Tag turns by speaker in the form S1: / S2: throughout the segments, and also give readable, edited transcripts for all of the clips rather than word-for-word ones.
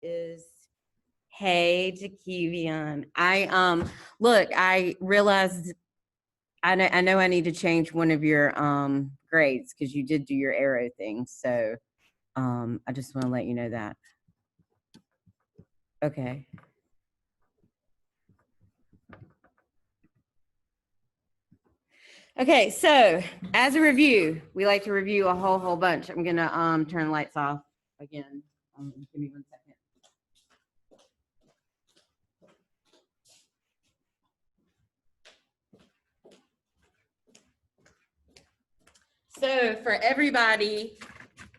S1: is hey to Kivian. Look, I realized I know I need to change one of your grades because you did do your arrow thing. So I just want to let you know that. Okay. Okay, so as a review, we like to review a whole bunch. I'm gonna turn the lights off again. Give me 1 second. So for everybody,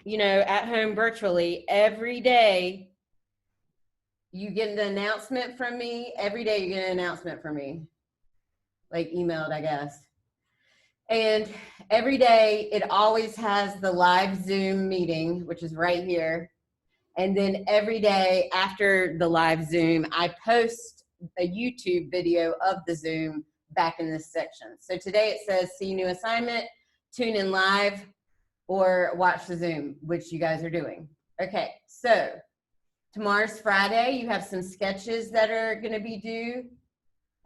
S1: you know, at home virtually, every day you get an announcement from me. Every day you get an announcement from me, like emailed, I guess. And every day it always has the live Zoom meeting, which is right here. And then every day after the live Zoom, I post a YouTube video of the Zoom back in this section. So today it says, see new assignment, tune in live, or watch the Zoom, which you guys are doing. Okay, so tomorrow's Friday. You have some sketches that are gonna be due.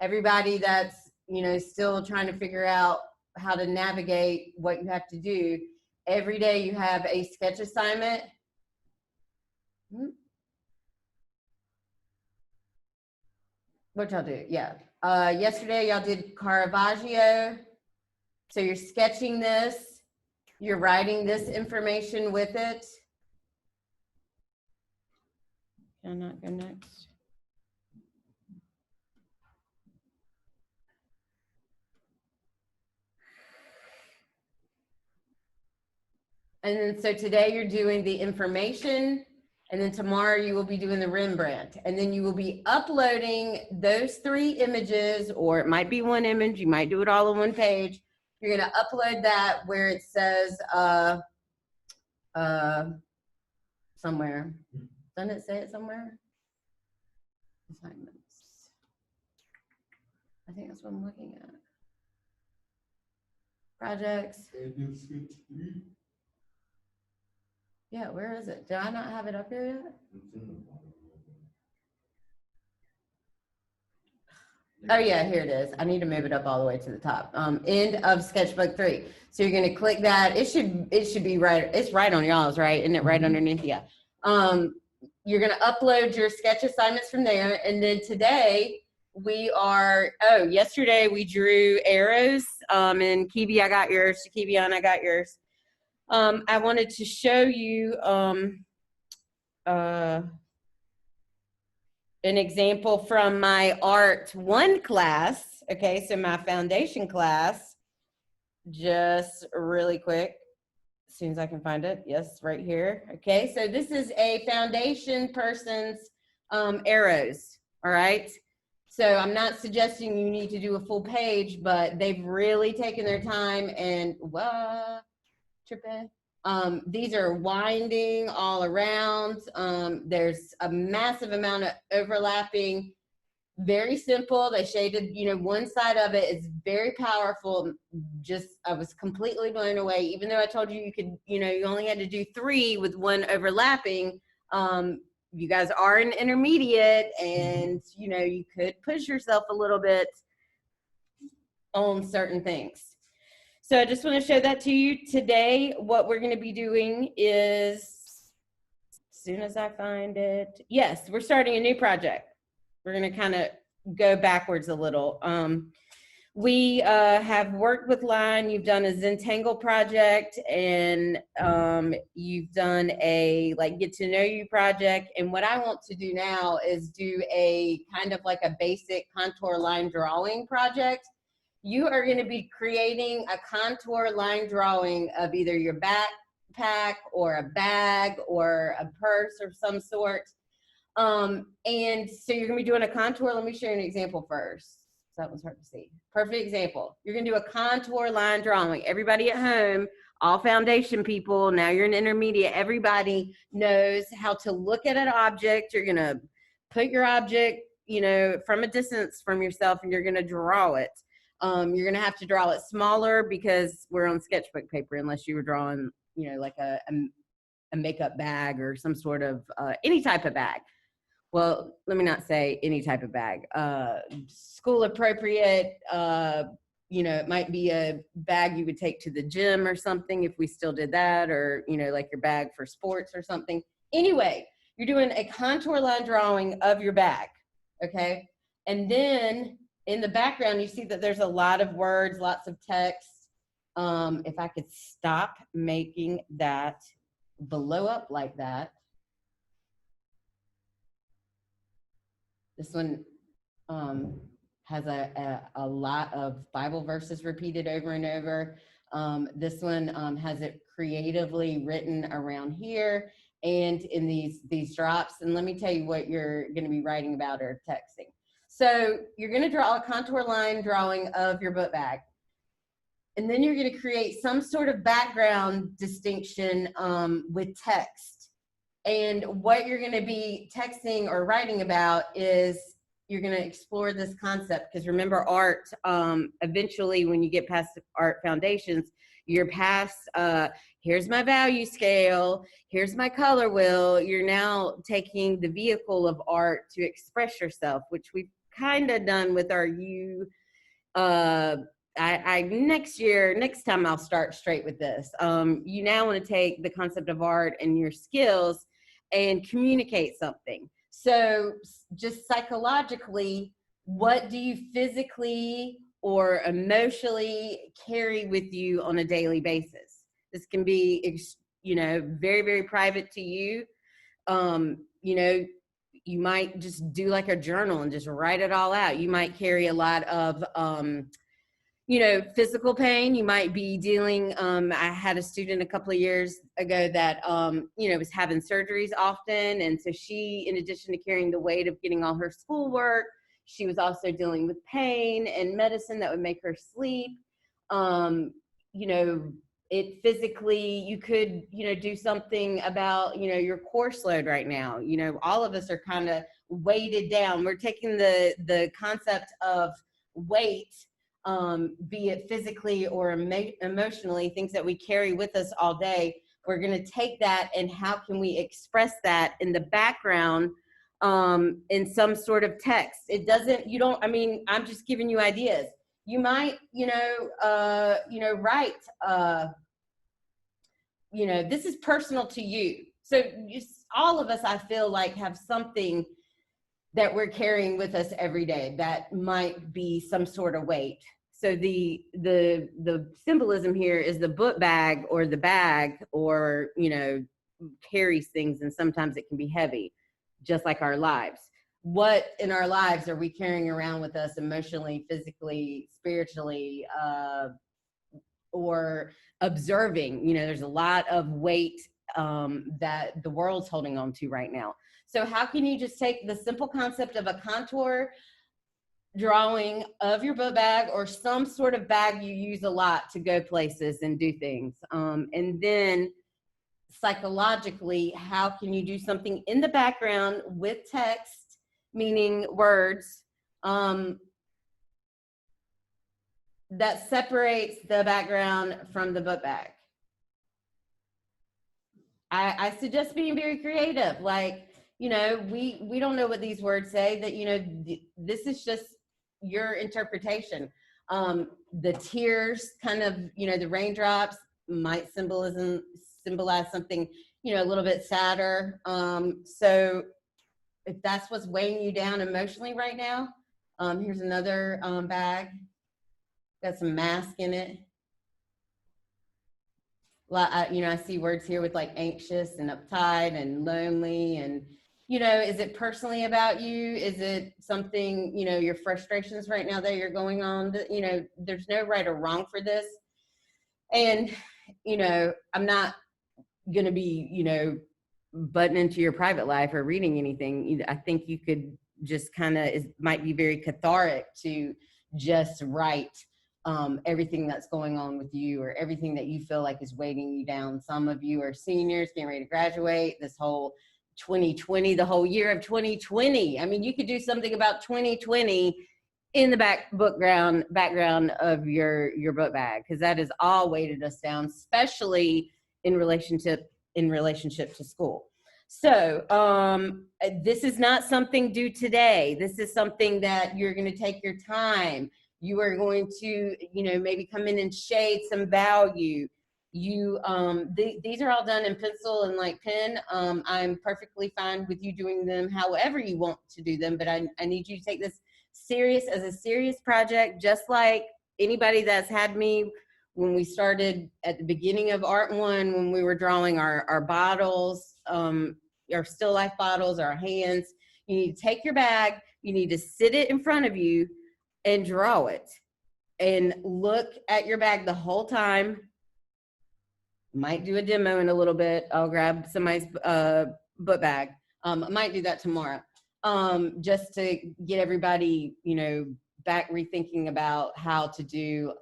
S1: Everybody that's, you know, still trying to figure out how to navigate what you have to do. Every day you have a sketch assignment. What y'all do? Yeah. Yesterday y'all did Caravaggio. So you're sketching this, you're writing this information with it. Can I not go next? And then so today you're doing the information, and then tomorrow you will be doing the Rembrandt, and then you will be uploading those 3 images, or it might be 1 image, you might do it all on 1 page. You're gonna upload that where it says somewhere. Doesn't it say it somewhere? Assignments. I think that's what I'm looking at. Projects. Yeah, where is it? Do I not have it up here yet? Oh yeah, here it is. I need to move it up all the way to the top. End of sketchbook 3. So you're gonna click that. It should be right. It's right on y'all's, right? Isn't it right underneath? Yeah. You're gonna upload your sketch assignments from there, and then today we are. Oh, yesterday we drew arrows. And Kiwi, I got yours. Kivian, I got yours. I wanted to show you an example from my Art 1 class. Okay, so my foundation class, just really quick, as soon as I can find it. Yes, right here. Okay, so this is a foundation person's arrows, all right? So I'm not suggesting you need to do a full page, but they've really taken their time and, tripping. These are winding all around. There's a massive amount of overlapping. Very simple. They shaded, you know, one side of it is very powerful. Just, I was completely blown away. Even though I told you you could, you know, you only had to do 3 with 1 overlapping. You guys are an intermediate, and you know, you could push yourself a little bit on certain things. So I just want to show that to you today. What we're going to be doing is, as soon as I find it, yes, we're starting a new project. We're going to kind of go backwards a little. We have worked with Line. You've done a Zentangle project, and you've done a like get to know you project. And what I want to do now is do a kind of like a basic contour line drawing project. You are going to be creating a contour line drawing of either your backpack or a bag or a purse of some sort. And so you're going to be doing a contour. Let me show you an example first. That one's hard to see. Perfect example. You're going to do a contour line drawing. Everybody at home, all foundation people, now you're an intermediate, everybody knows how to look at an object. You're going to put your object, you know, from a distance from yourself, and you're going to draw it. You're going to have to draw it smaller because we're on sketchbook paper, unless you were drawing, you know, like a makeup bag or some sort of any type of bag. well, let me not say any type of bag, school appropriate, you know, it might be a bag you would take to the gym or something if we still did that, or, you know, like your bag for sports or something. Anyway, you're doing a contour line drawing of your bag, okay? And then in the background, you see that there's a lot of words, lots of text. If I could stop making that blow up like that. This one has a lot of Bible verses repeated over and over. This one has it creatively written around here and in these drops. And let me tell you what you're going to be writing about or texting. So you're going to draw a contour line drawing of your book bag. And then you're going to create some sort of background distinction with text. And what you're going to be texting or writing about is you're going to explore this concept, because remember, art, eventually when you get past art foundations, you're past, here's my value scale, here's my color wheel. You're now taking the vehicle of art to express yourself, which we've kind of done with our next time I'll start straight with this. You now want to take the concept of art and your skills and communicate something. So just psychologically, what do you physically or emotionally carry with you on a daily basis? This can be, you know, very, very private to you. You know, you might just do like a journal and just write it all out. You might carry a lot of, you know, physical pain. You might be dealing, I had a student a couple of years ago that, you know, was having surgeries often. And so she, in addition to carrying the weight of getting all her schoolwork, she was also dealing with pain and medicine that would make her sleep. You know, it physically, you could, you know, do something about, you know, your course load right now. You know, all of us are kind of weighted down. We're taking the concept of weight, be it physically or emotionally, things that we carry with us all day. We're going to take that, and how can we express that in the background in some sort of text? It doesn't, you don't, I mean, I'm just giving you ideas. You might, you know, write, you know, this is personal to you. So all of us, I feel like, have something that we're carrying with us every day that might be some sort of weight. So the symbolism here is the book bag or the bag, or, you know, carries things, and sometimes it can be heavy, just like our lives. What in our lives are we carrying around with us emotionally, physically, spiritually, or observing? You know, there's a lot of weight that the world's holding on to right now. So how can you just take the simple concept of a contour drawing of your book bag, or some sort of bag you use a lot to go places and do things, and then psychologically, how can you do something in the background with text, meaning words, that separates the background from the book bag? I suggest being very creative. Like, you know, we don't know what these words say, that, you know, this is just your interpretation. The tears, kind of, you know, the raindrops might symbolize something, you know, a little bit sadder. So if that's what's weighing you down emotionally right now, here's another bag. Got some mask in it. You know, I see words here with like anxious and uptight and lonely. And, you know, is it personally about you? Is it something, you know, your frustrations right now that you're going on? You know, there's no right or wrong for this. And, you know, I'm not going to be, you know, butting into your private life or reading anything. I think you could just kind of, it might be very cathartic to just write everything that's going on with you, or everything that you feel like is weighting you down. Some of you are seniors getting ready to graduate. This whole 2020, the whole year of 2020. I mean, you could do something about 2020 in the background of your book bag, because that has all weighted us down, especially in relationship to school. So this is not something due today. This is something that you're going to take your time. You are going to, you know, maybe come in and shade some value. You these are all done in pencil and like pen. I'm perfectly fine with you doing them however you want to do them, but I need you to take this serious as a serious project, just like anybody that's had me when we started at the beginning of Art One, when we were drawing our bottles, our still life bottles, our hands. You need to take your bag, you need to sit it in front of you and draw it and look at your bag the whole time. Might do a demo in a little bit. I'll grab somebody's book bag. I might do that tomorrow, just to get everybody, you know, back rethinking about how to do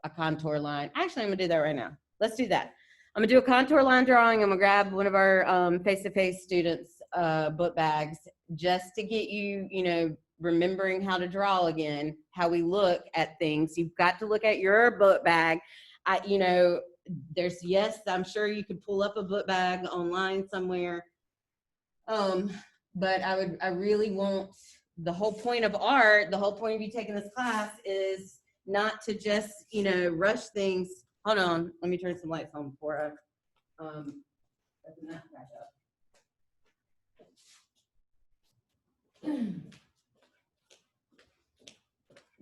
S1: a contour line. Actually, I'm gonna do that right now. Let's do that. I'm gonna do a contour line drawing. I'm gonna grab one of our face-to-face students' book bags just to get you, you know, remembering how to draw again, how we look at things. You've got to look at your book bag. You know, there's, yes, I'm sure you could pull up a book bag online somewhere. But I really want, the whole point of art, the whole point of you taking this class is not to just, you know, rush things. Hold on, let me turn some lights on before I open that back up.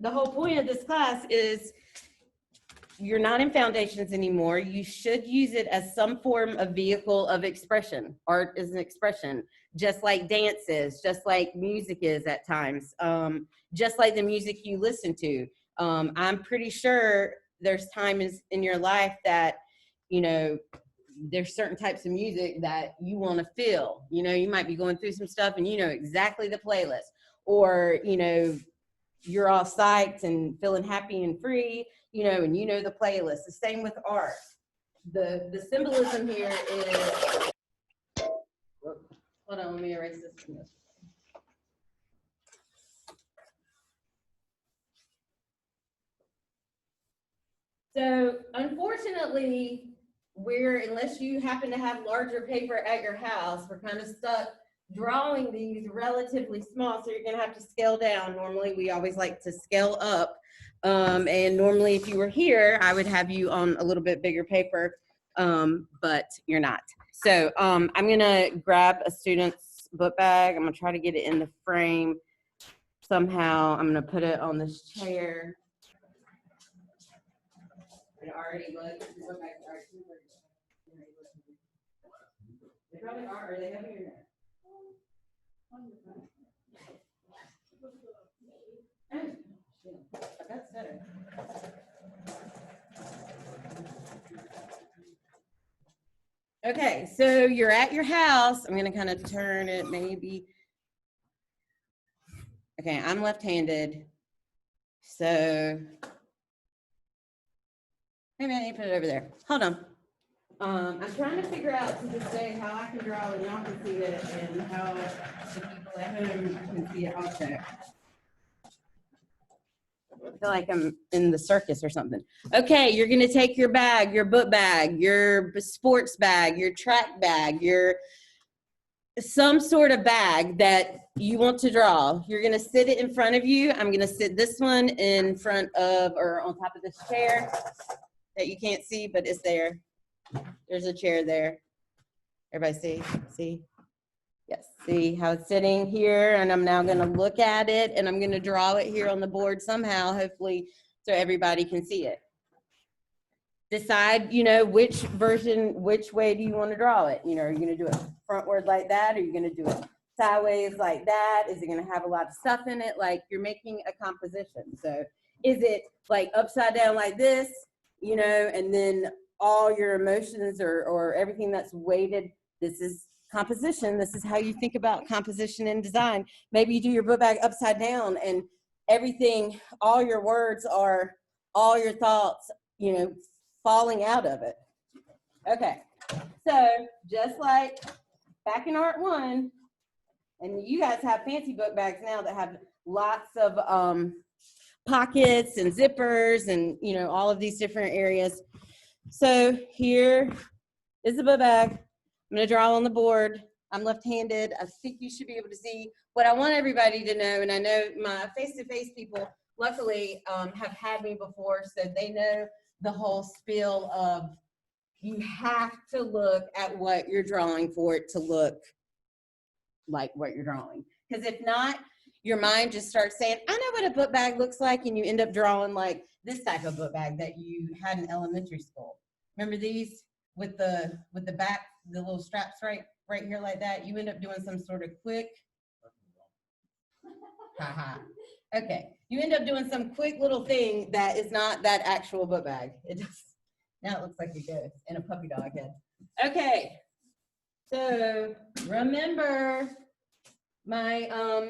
S1: The whole point of this class is you're not in foundations anymore. You should use it as some form of vehicle of expression. Art is an expression, just like dance is, just like music is at times, just like the music you listen to. I'm pretty sure there's times in your life that, you know, there's certain types of music that you want to feel. You know, you might be going through some stuff and you know exactly the playlist, or, you know, you're all psyched and feeling happy and free, you know, and you know the playlist. The same with art. The symbolism here is, hold on, let me erase this. So unfortunately, unless you happen to have larger paper at your house, we're kind of stuck drawing these relatively small, so you're going to have to scale down. Normally, we always like to scale up. And normally, if you were here, I would have you on a little bit bigger paper, but you're not. So I'm going to grab a student's book bag. I'm going to try to get it in the frame somehow. I'm going to put it on this chair. It already looks, they probably are they having your that's better. Okay, so you're at your house. I'm gonna kind of turn it maybe. Okay, I'm left-handed, so maybe I need to put it over there. Hold on. I'm trying to figure out to this day how I can draw and y'all can see it, and how the people at home can see it also. I feel like I'm in the circus or something. Okay, you're gonna take your bag, your book bag, your sports bag, your track bag, your some sort of bag that you want to draw. You're gonna sit it in front of you. I'm gonna sit this one in front of, or on top of this chair that you can't see, but it's there. There's a chair there. Everybody see? Yes, see how it's sitting here, and I'm now gonna look at it, and I'm gonna draw it here on the board somehow, hopefully, so everybody can see it. Decide, you know, which way do you want to draw it? You know, are you gonna do it frontward like that? Are you gonna do it sideways like that? Is it gonna have a lot of stuff in it? Like, you're making a composition. So is it like upside down like this, you know, and then all your emotions or everything that's weighted? This is composition. This is how you think about composition and design. Maybe you do your book bag upside down, and everything, all your words are, all your thoughts, you know, falling out of it. Okay, so just like back in Art One, and you guys have fancy book bags now that have lots of pockets and zippers and, you know, all of these different areas. So here is the book bag. I'm gonna draw on the board. I'm left-handed. I think you should be able to see. What I want everybody to know, and I know my face-to-face people, luckily, have had me before, so they know the whole spiel of you have to look at what you're drawing for it to look like what you're drawing. Because if not, your mind just starts saying, I know what a book bag looks like, and you end up drawing like this type of book bag that you had in elementary school. Remember these with the back, the little straps right here like that? You end up doing some sort of quick, haha. Okay, you end up doing some quick little thing that is not that actual book bag. It just, now it looks like a ghost and a puppy dog head. Okay, so remember my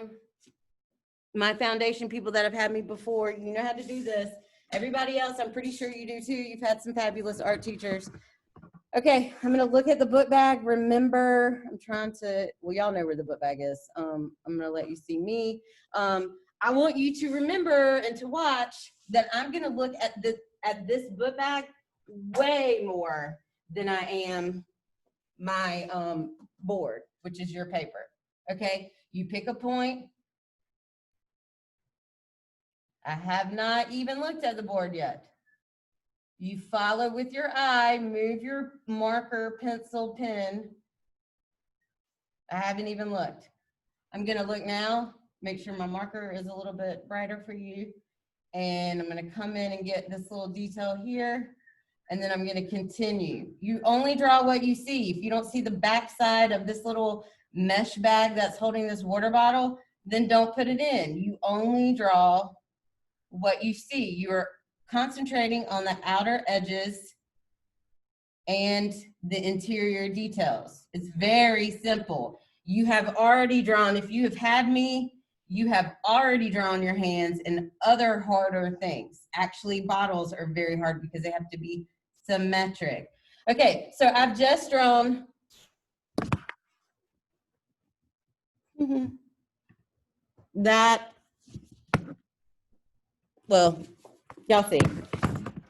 S1: my foundation people that have had me before, you know how to do this. Everybody else, I'm pretty sure you do too. You've had some fabulous art teachers. Okay, I'm gonna look at the book bag. Remember, I'm trying to, well, y'all know where the book bag is. I'm gonna let you see me. I want you to remember and to watch that I'm gonna look at this book bag way more than I am my board, which is your paper. Okay, you pick a point. I have not even looked at the board yet. You follow with your eye, move your marker, pencil, pen. I haven't even looked. I'm gonna look now, make sure my marker is a little bit brighter for you. And I'm gonna come in and get this little detail here. And then I'm gonna continue. You only draw what you see. If you don't see the back side of this little mesh bag that's holding this water bottle, then don't put it in. You only draw what you see. You're concentrating on the outer edges and the interior details. It's very simple. You have already drawn, if you have had me, you have already drawn your hands in other harder things. Actually, bottles are very hard because they have to be symmetric. Okay, so I've just drawn that. Well, y'all see.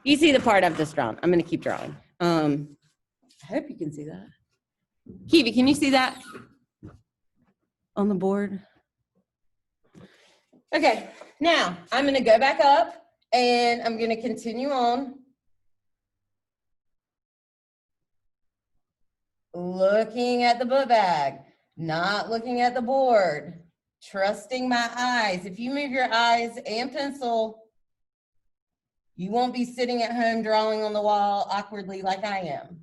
S1: You see the part I've just drawn. I'm going to keep drawing. I hope you can see that. Kiwi, can you see that on the board? Okay, now I'm going to go back up and I'm going to continue on. Looking at the book bag, not looking at the board, trusting my eyes. If you move your eyes and pencil, you won't be sitting at home drawing on the wall awkwardly like I am.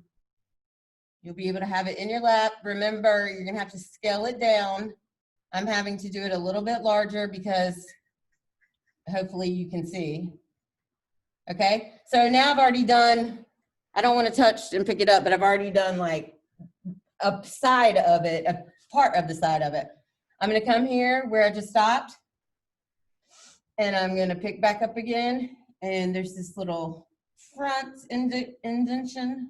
S1: You'll be able to have it in your lap. Remember, you're gonna have to scale it down. I'm having to do it a little bit larger because hopefully you can see. Okay, so now I've already done, I don't want to touch and pick it up, but I've already done like a side of it, a part of the side of it. I'm gonna come here where I just stopped and I'm gonna pick back up again. And there's this little front indentation.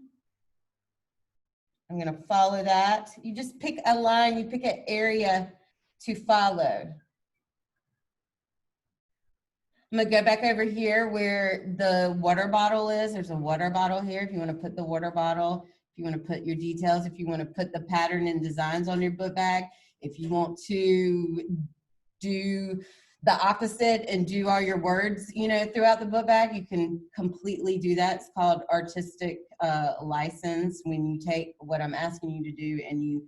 S1: I'm gonna follow that. You just pick a line, you pick an area to follow. I'm gonna go back over here where the water bottle is. There's a water bottle here. If you wanna put the water bottle, if you wanna put your details, if you wanna put the pattern and designs on your book bag, if you want to do the opposite and do all your words, you know, throughout the book bag, you can completely do that. It's called artistic license, when you take what I'm asking you to do and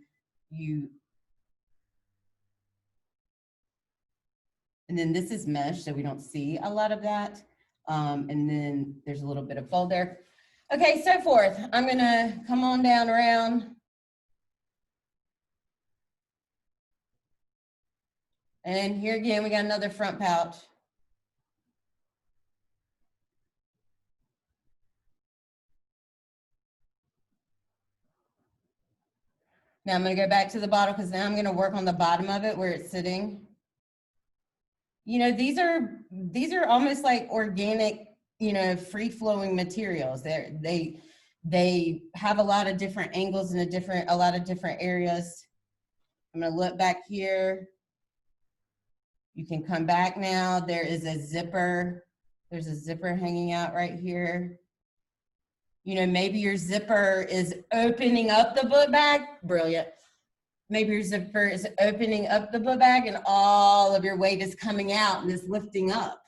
S1: and then this is mesh, so we don't see a lot of that. And then there's a little bit of fold there. Okay, so forth. I'm gonna come on down around. And here again, we got another front pouch. Now I'm gonna go back to the bottle because now I'm gonna work on the bottom of it where it's sitting. You know, these are almost like organic, you know, free-flowing materials. They have a lot of different angles and a lot of different areas. I'm gonna look back here. You can come back now. There is a zipper. There's a zipper hanging out right here. You know, maybe your zipper is opening up the book bag. Brilliant. maybe your zipper is opening up the book bag and all of your weight is coming out and is lifting up.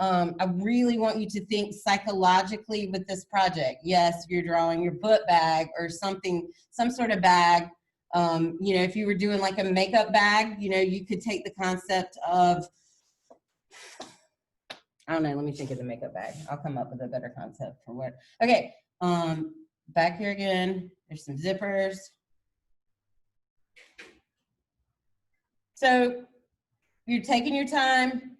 S1: I really want you to think psychologically with this project. Yes, if you're drawing your book bag or something, some sort of bag, you know, if you were doing like a makeup bag, you know, you could take the concept of, I don't know, let me think of the makeup bag. I'll come up with a better concept for what. Okay, back here again, there's some zippers. So you're taking your time,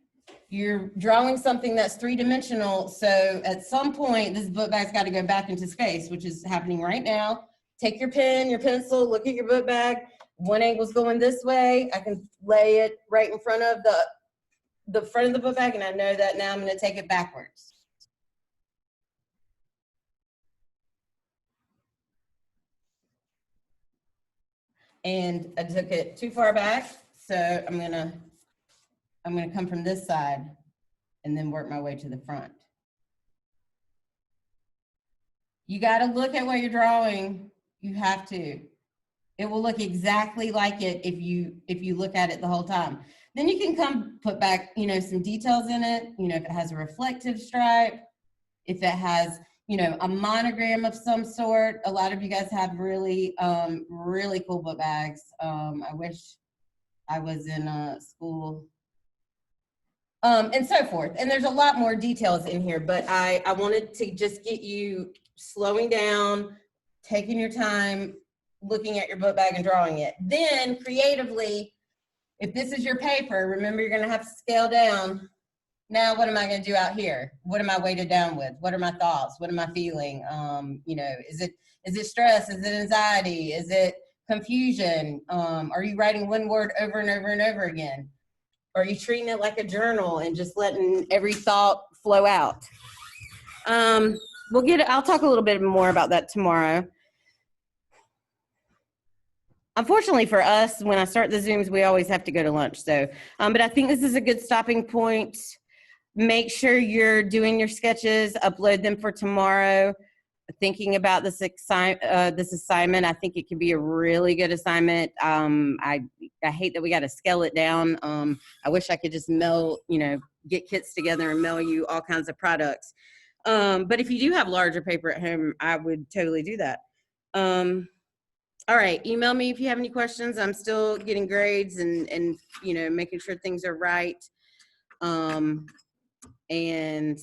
S1: you're drawing something that's three-dimensional. So at some point, this book bag's got to go back into space, which is happening right now. Take your pen, your pencil, look at your book bag. One angle's going this way. I can lay it right in front of the front of the book bag, and I know that now I'm going to take it backwards. And I took it too far back, so I'm gonna come from this side and then work my way to the front. You got to look at what you're drawing. You have to. It will look exactly like it if you look at it the whole time. Then you can come put back, you know, some details in it. You know, if it has a reflective stripe, if it has, you know, a monogram of some sort. A lot of you guys have really, really cool book bags. I wish I was in school. And so forth. And there's a lot more details in here, but I wanted to just get you slowing down, taking your time, looking at your book bag and drawing it. Then creatively, if this is your paper, remember you're going to have to scale down. Now, what am I going to do out here? What am I weighted down with? What are my thoughts? What am I feeling? You know, is it stress? Is it anxiety? Is it confusion? Are you writing one word over and over and over again? Are you treating it like a journal and just letting every thought flow out? I'll talk a little bit more about that tomorrow. Unfortunately for us, when I start the Zooms, we always have to go to lunch. So, but I think this is a good stopping point. Make sure you're doing your sketches, upload them for tomorrow. Thinking about this assignment, I think it could be a really good assignment. I hate that we got to scale it down. I wish I could just get kits together and mail you all kinds of products. But if you do have larger paper at home, I would totally do that. All right, email me if you have any questions. I'm still getting grades and you know, making sure things are right. And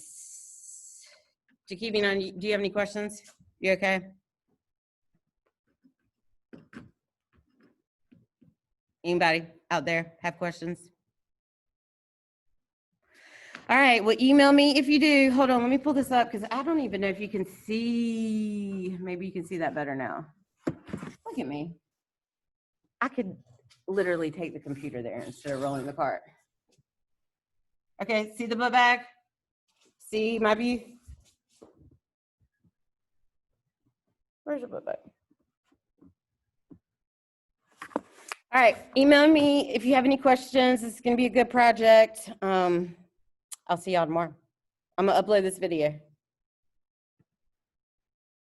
S1: to keeping on, do you have any questions? You okay? Anybody out there have questions? All right, well, email me if you do. Hold on, let me pull this up because I don't even know if you can see. Maybe you can see that better now. Look at me. I could literally take the computer there instead of rolling the cart. Okay, see the book bag? See my view? Where's your book bag? All right, email me if you have any questions. This is going to be a good project. I'll see y'all tomorrow. I'm going to upload this video.